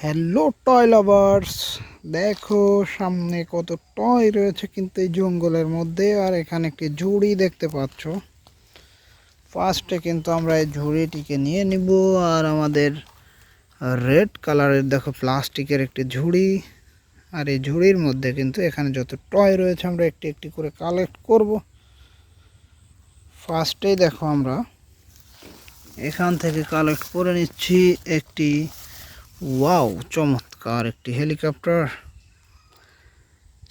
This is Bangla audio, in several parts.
হ্যালো টয় লাভার্স, দেখো সামনে কত টয় রয়েছে কিন্তু এই জঙ্গলের মধ্যে। আর এখানে একটি ঝুড়ি দেখতে পাচ্ছ। ফার্স্টে কিন্তু আমরা এই ঝুড়িটিকে নিয়ে নিব। আর আমাদের রেড কালারের দেখো প্লাস্টিকের একটি ঝুড়ি। আর এই ঝুড়ির মধ্যে কিন্তু এখানে যত টয় রয়েছে আমরা একটি একটি করে কালেক্ট করব। ফার্স্টেই দেখো আমরা এখান থেকে কালেক্ট করে নিচ্ছি একটি ওয়াও চমৎকার একটি হেলিকপ্টার,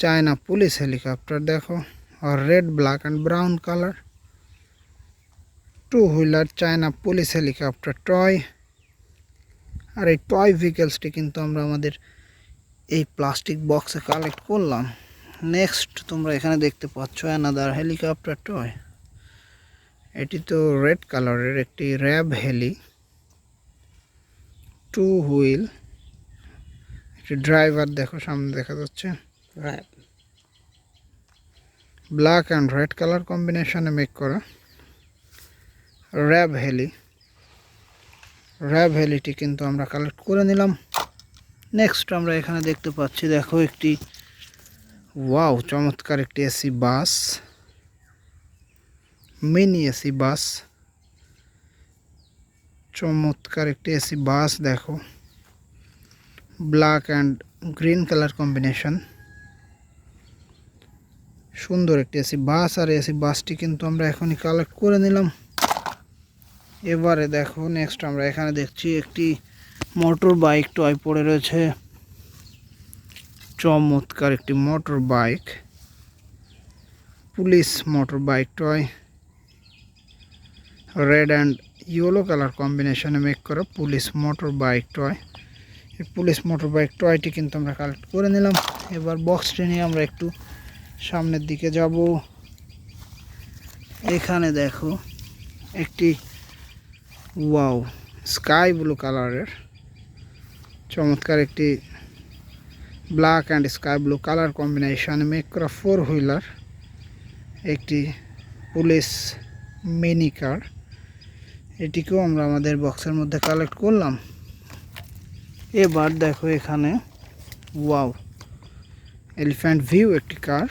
চায়না পুলিশ হেলিকপ্টার দেখো। আর red black and brown colour two wheeler China police helicopter toy. আর এই টয় ভেহিকেলসটি কিন্তু আমরা আমাদের এই প্লাস্টিক বক্সে কালেক্ট করলাম। নেক্সট তোমরা এখানে দেখতে পাচ্ছ অ্যানাদার হেলিকপ্টার টয়। এটি তো রেড কালারের একটি র্যাব হেলি, টু হুইল, একটি ড্রাইভার দেখো সামনে দেখা যাচ্ছে। ব্ল্যাক অ্যান্ড রেড কালার কম্বিনেশনে মেক করা র্যাব হেলি। র্যাব হেলিটি কিন্তু আমরা কালেক্ট করে নিলাম। নেক্সট আমরা এখানে দেখতে পাচ্ছি দেখো একটি ওয়াও চমৎকার একটি AC bus, mini AC bus, চমৎকার একটি এসি বাস দেখো। Black and green colour combination, সুন্দর একটি এসি বাস। আর এসি বাসটি কিন্তু আমরা এখনই কালেক্ট করে নিলাম। এবারে দেখো নেক্সট আমরা এখানে দেখছি একটি মোটর বাইক টয় পড়ে রয়েছে। চমৎকার একটি motor bike, police motor bike toy, red and yellow colour কম্বিনেশনে মেক করা পুলিশ মোটর বাইক টয়। এই পুলিশ মোটর বাইক টয়টি কিন্তু আমরা কালেক্ট করে নিলাম। এবার বক্সটি নিয়ে আমরা একটু সামনের দিকে যাব। এখানে দেখো একটি ওয়াও স্কাই ব্লু কালারের চমৎকার একটি black and sky blue colour কম্বিনেশনে মেক করা ফোর হুইলার একটি পুলিশ মিনি কার। এটিকেও আমরা আমাদের বক্সের মধ্যে কালেক্ট করলাম। এবার দেখো এখানে ওয়াও এলিফ্যান্ট ভিউ একটি কার,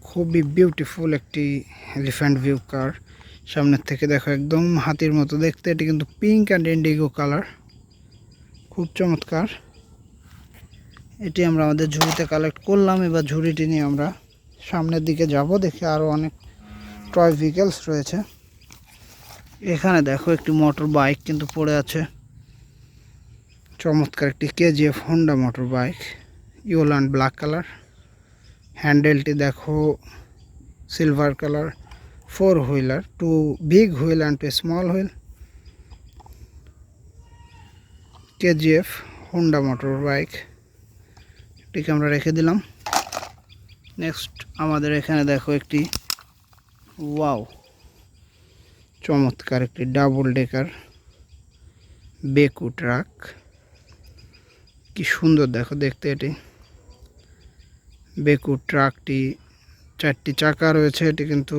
খুবই বিউটিফুল একটি এলিফ্যান্ট ভিউ কার। সামনের থেকে দেখো একদম হাতির মতো দেখতে। এটি কিন্তু পিঙ্ক অ্যান্ড ইন্ডিগো কালার, খুব চমৎকার। এটি আমরা আমাদের ঝুড়িতে কালেক্ট করলাম। এবার ঝুড়িটি নিয়ে আমরা সামনের দিকে যাব। দেখি আরও অনেক টয় ভেহিকেলস রয়েছে। এখানে দেখো একটি মোটর বাইক কিন্তু পড়ে আছে, চমৎকার একটি KGF Honda motor bike, yellow and black colour. হ্যান্ডেলটি দেখো silver colour, four wheeler, two big wheel and two small wheel, KGF Honda motor bike. এটিকে আমরা রেখে দিলাম। নেক্সট আমাদের এখানে দেখো একটি ওয়াও চমৎকার একটি ডাবল ডেকার বেকু ট্রাক, কি সুন্দর দেখো দেখতে। এটি বেকু ট্রাকটি চারটি চাকা রয়েছে। এটি কিন্তু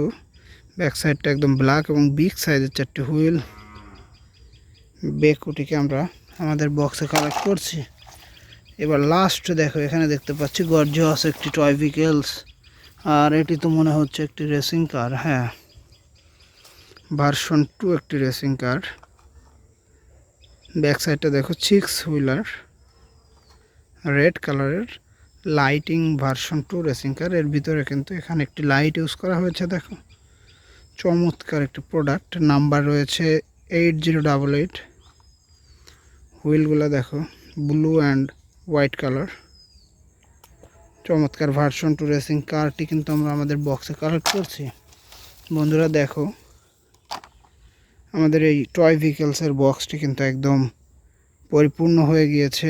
ব্যাক সাইডটা একদম ব্ল্যাক এবং বিগ সাইজের চারটি হুইল। বেকুটিকে আমরা আমাদের বক্সে কালেক্ট করছি। এবার লাস্ট দেখো এখানে দেখতে পাচ্ছি গর্জিয়াস একটি টয় ভেহিকেলস। আর এটি তো মনে হচ্ছে একটি রেসিং কার, হ্যাঁ ভার্সন 2 একটি রেসিং কার। ব্যাক সাইডটা দেখো সিক্স হুইলার, রেড কালারের লাইটিং ভার্সন 2 রেসিং কার। এর ভিতরে কিন্তু এখানে একটি লাইট ইউজ করা হয়েছে দেখো। চমৎকার একটি প্রোডাক্ট, নাম্বার রয়েছে 8088। হুইলগুলো দেখো ব্লু অ্যান্ড হোয়াইট কালার। চমৎকার ভার্সন 2 রেসিং কারটি কিন্তু আমরা আমাদের বক্সে কালেক্ট করছি। বন্ধুরা দেখো আমাদের এই টয় ভেহিকেলসের বক্সটি কিন্তু একদম পরিপূর্ণ হয়ে গিয়েছে।